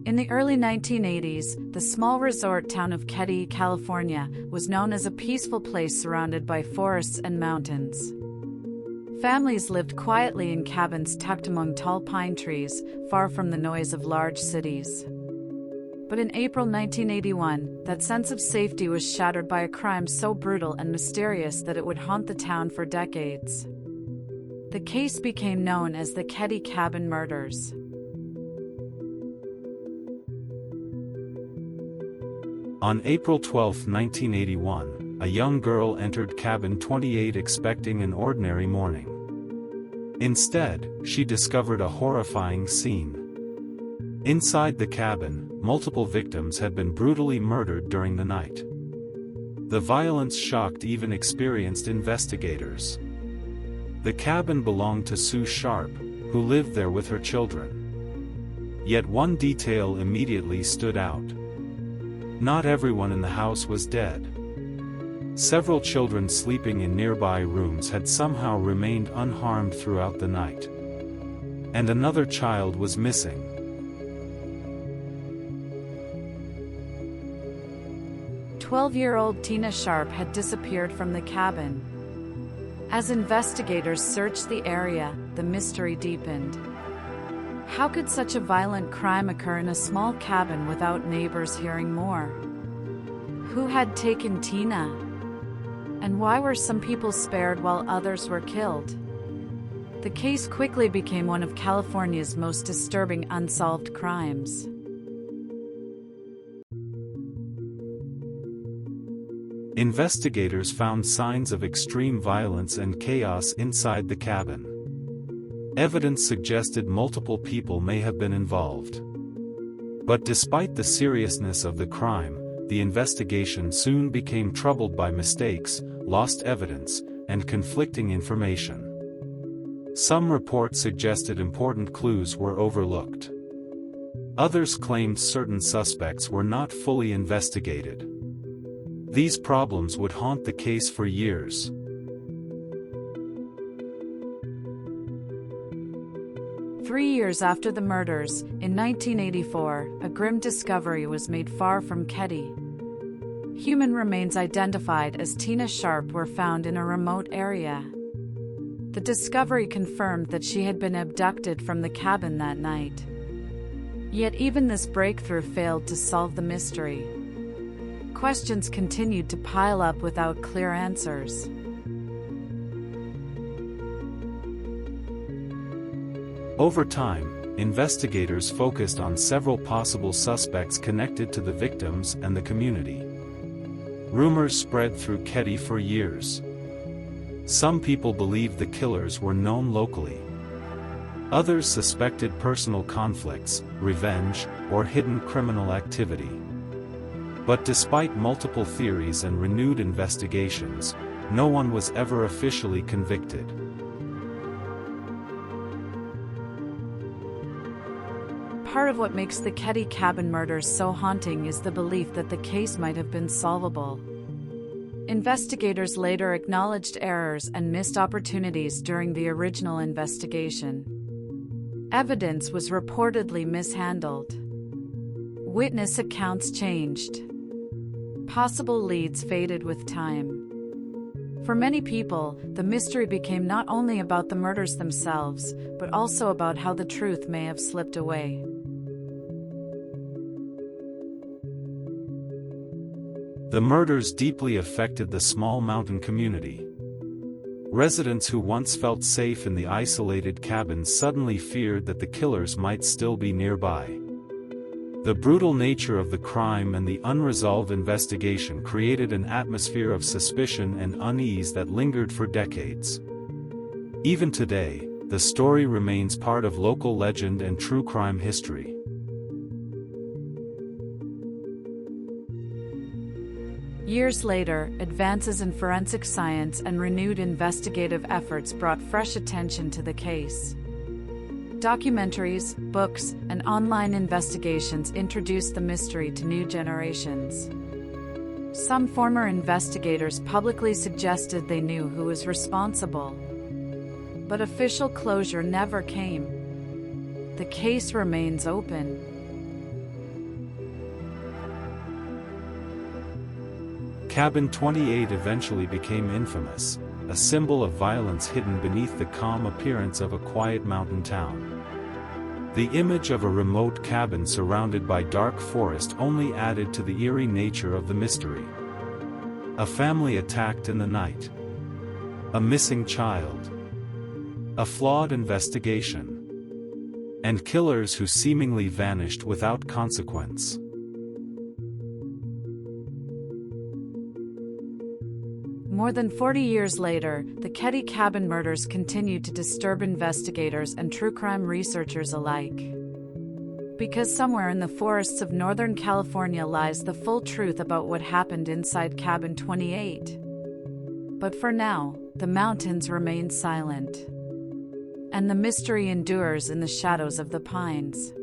In the early 1980s, the small resort town of Keddie, California, was known as a peaceful place surrounded by forests and mountains. Families lived quietly in cabins tucked among tall pine trees, far from the noise of large cities. But in April 1981, that sense of safety was shattered by a crime so brutal and mysterious that it would haunt the town for decades. The case became known as the Keddie Cabin Murders. On April 12, 1981, a young girl entered cabin 28 expecting an ordinary morning. Instead, she discovered a horrifying scene. Inside the cabin, multiple victims had been brutally murdered during the night. The violence shocked even experienced investigators. The cabin belonged to Sue Sharp, who lived there with her children. Yet one detail immediately stood out. Not everyone in the house was dead. Several children sleeping in nearby rooms had somehow remained unharmed throughout the night. And another child was missing. "12-year-old Tina Sharp had disappeared from the cabin. As investigators searched the area, the mystery deepened. How could such a violent crime occur in a small cabin without neighbors hearing more? Who had taken Tina? And why were some people spared while others were killed? The case quickly became one of California's most disturbing unsolved crimes. Investigators found signs of extreme violence and chaos inside the cabin. Evidence suggested multiple people may have been involved. But despite the seriousness of the crime, the investigation soon became troubled by mistakes, lost evidence, and conflicting information. Some reports suggested important clues were overlooked. Others claimed certain suspects were not fully investigated. These problems would haunt the case for years. Three years after the murders, in 1984, a grim discovery was made far from Keddie. Human remains identified as Tina Sharp were found in a remote area. The discovery confirmed that she had been abducted from the cabin that night. Yet even this breakthrough failed to solve the mystery. Questions continued to pile up without clear answers. Over time, investigators focused on several possible suspects connected to the victims and the community. Rumors spread through Keddie for years. Some people believed the killers were known locally. Others suspected personal conflicts, revenge, or hidden criminal activity. But despite multiple theories and renewed investigations, no one was ever officially convicted. Part of what makes the Keddie Cabin Murders so haunting is the belief that the case might have been solvable. Investigators later acknowledged errors and missed opportunities during the original investigation. Evidence was reportedly mishandled. Witness accounts changed. Possible leads faded with time. For many people, the mystery became not only about the murders themselves, but also about how the truth may have slipped away. The murders deeply affected the small mountain community. Residents who once felt safe in the isolated cabins suddenly feared that the killers might still be nearby. The brutal nature of the crime and the unresolved investigation created an atmosphere of suspicion and unease that lingered for decades. Even today, the story remains part of local legend and true crime history. Years later, advances in forensic science and renewed investigative efforts brought fresh attention to the case. Documentaries, books, and online investigations introduced the mystery to new generations. Some former investigators publicly suggested they knew who was responsible. But official closure never came. The case remains open. Cabin 28 eventually became infamous, a symbol of violence hidden beneath the calm appearance of a quiet mountain town. The image of a remote cabin surrounded by dark forest only added to the eerie nature of the mystery. A family attacked in the night. A missing child. A flawed investigation. And killers who seemingly vanished without consequence. More than 40 years later, the Keddie Cabin Murders continued to disturb investigators and true crime researchers alike. Because somewhere in the forests of Northern California lies the full truth about what happened inside Cabin 28. But for now, the mountains remain silent. And the mystery endures in the shadows of the pines.